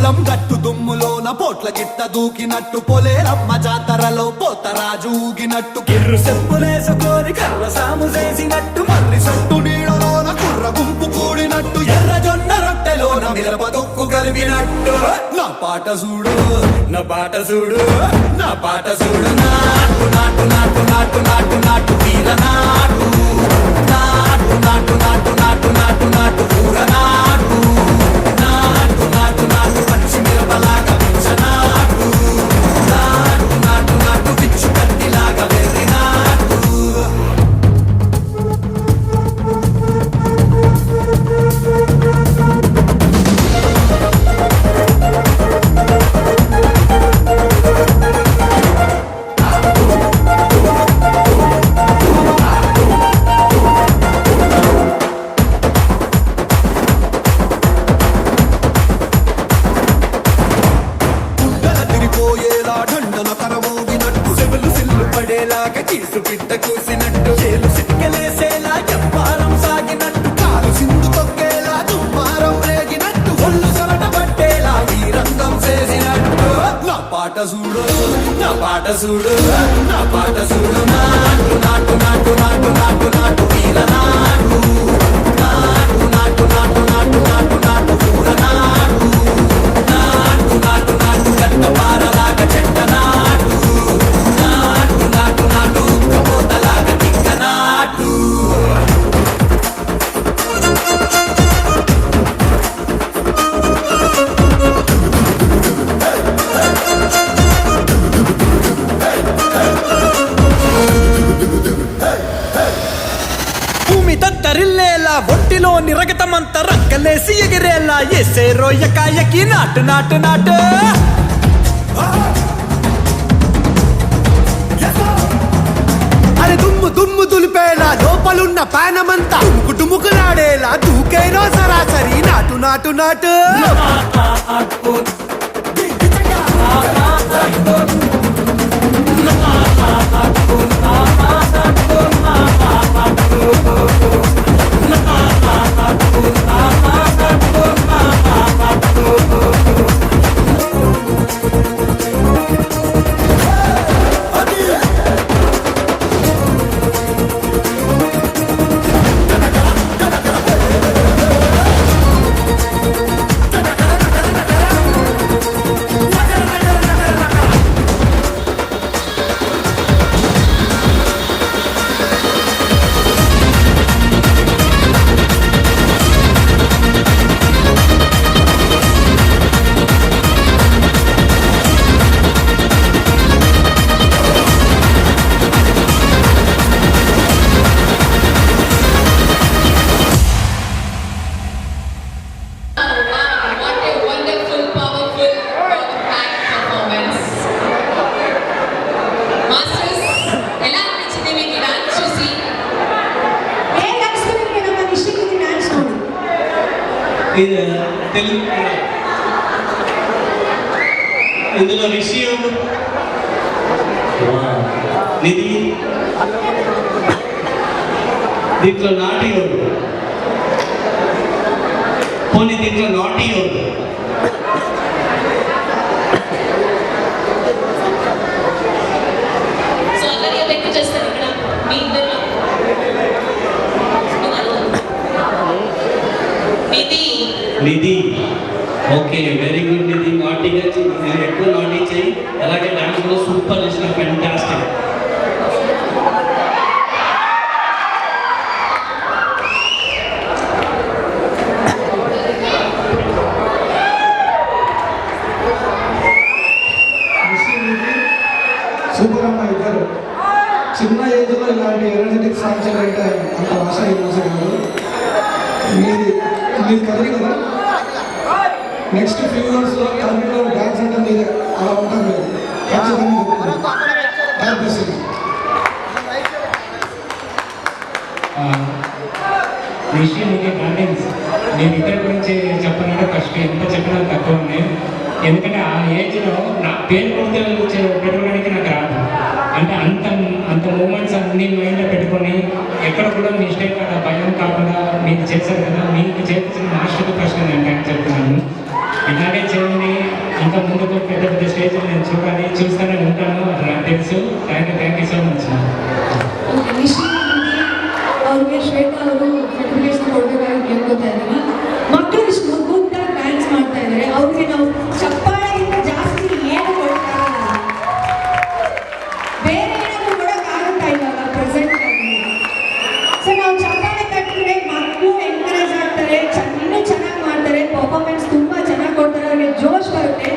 పొలం గట్టు దుమ్ములోన పోట్ల గిట్ట దూకినట్టు పొలేరమ్మ జాతరలో పోతరాజు ఊగినట్టు కిర్రు చెప్పులేసుకొని కర్ర సాము చేసినట్టు మర్రి సొట్టు నీడలోన కుర్ర గుంపు కూడినట్టు ఎర్ర జొన్న రొట్టెలోన మిరప దొక్కు కలిపినట్టు నా పాట చూడు నా పాట చూడు నా పాట చూడు నాటు నాటు నాటు నాటు నాటు నాటు వీర నాటు నాటు నాటు నాటు నాటు నాటు నాటు ఊర నాటు నాటు నాటు నాటు పచ్చి మిరపలాగా పెంచనాటు నాటు నాటు నాటు పిచ్చు కత్తిలాగా వెర్రి నాటు కీసు పిట్ట కూసినట్టు చేలు సిక్కలేసేలా చెప్పారం సాగినట్టు కాలు సింధు తొక్కేలా దుమ్మారం రేగినట్టు ఒళ్ళు సొరట పట్టేలా వీరంగం చేసినట్టు నా పాట చూడు నా పాట చూడు నా పాట చూడు నాటు నాటు నాటు నాటు నాటు నాటు వీర నాటు నాటు నాటు నాటు నాటు నాటు నాటు ఊర నాటు నాటు నాటు నాటు గట్ట పారలాగా చెట్ట నాటు నాటు నాటు నాటు కబోతలాగా తిక్క నాటు భూమి తత్తరిల్లేలా ఒంటిలో నిరగతమంత రక్కలేసి ఎగిరేలా ఎసే రోయకాయకి నాటు నాటు నాటు అరే దుమ్ము దుమ్ము దులిపేలా లోపలున్న పానమంతా డుముకులాడేలా దూకేనో సరాసరి నాటు నాటు నాటు ఇందులో విషయం నిధి దీంట్లో నాటియోడు పోనీ దీంట్లో నాటియోడు నిధి ఓకే వెరీ గుడ్ నిధి నాటిగా ఎక్కువ నాటి చేయి అలాగే డాన్స్ కూడా సూపర్ చేసిన ఫ్యాంటాస్టిక్ సూపర్ అమ్మ ఇద్దరు చిన్న ఏజ్లో ఇలాంటి ఎనర్జెటిక్ సాంగ్స్ అంటే అంత ఆశ కాదు మీరు కదలి కదా నెక్స్ట్ ఫ్యూ ఇయర్స్లో కరెంట్లో డ్యాన్స్ అంటే మీరు అలా ఉంటారు మీరు విషయం గార్డెన్స్ నేను ఇద్దరి గురించి చెప్పాలంటే ఫస్ట్ ఎంత చెప్పినా తక్కువ ఉన్నాయి. ఎందుకంటే ఆ ఏజ్లో నా పేరు గుర్తు పెట్టుకోవడానికి నాకు రాదు. అంటే అంత అంత మూమెంట్స్ అన్ని మైండ్లో పెట్టుకొని ఎక్కడ కూడా మిస్టేక్ అలా భయం కాకుండా మీకు చేశారు కదా, మీకు చేసిన మాస్టర్కి ఫస్ట్ నేను థ్యాంక్స్ చెప్తున్నాను. ఇలాగే చేయండి. ముందుకు పెద్ద పెద్ద స్టేజ్లో నేను చూస్తూనే ఉంటాను, అది నాకు తెలుసు. Thank you so much. ಅವ್ರಿಗೆ ಶ್ವೇತಾ ಅವರು ಫೆಡರೇಷನ್ ಕೊಡಬೇಕಾಗಿ ಕೇಳ್ಕೊತಾ ಇದ್ದೀವಿ. ಮಕ್ಕಳು ಇಷ್ಟು ಮುದ್ದಾಗಿ ಡ್ಯಾನ್ಸ್ ಮಾಡ್ತಾ ಇದ್ದಾರೆ, ಅವ್ರಿಗೆ ನಾವು ಚಪ್ಪಾಳೆಗಿಂತ ಜಾಸ್ತಿ ಏನು ಕೊಡೋಕ್ಕಾಗಲ್ಲ, ಬೇರೆ ಏನಾದರೂ ಕೊಡೋಕ್ಕಾಗುತ್ತಾ ಇವಾಗ ಪ್ರೆಸೆಂಟ್ ಆಗಿ. ಸೊ ನಾವು ಚಪ್ಪಾಳೆ ತಟ್ಟಿದ್ರೆ ಮಕ್ಕಳು ಎಂಕರೇಜ್ ಆಗ್ತಾರೆ, ಇನ್ನೂ ಚೆನ್ನಾಗಿ ಮಾಡ್ತಾರೆ, ಪರ್ಫಾರ್ಮೆನ್ಸ್ ತುಂಬ ಚೆನ್ನಾಗಿ ಕೊಡ್ತಾರೆ, ಅವ್ರಿಗೆ ಜೋಶ್ ಬರುತ್ತೆ.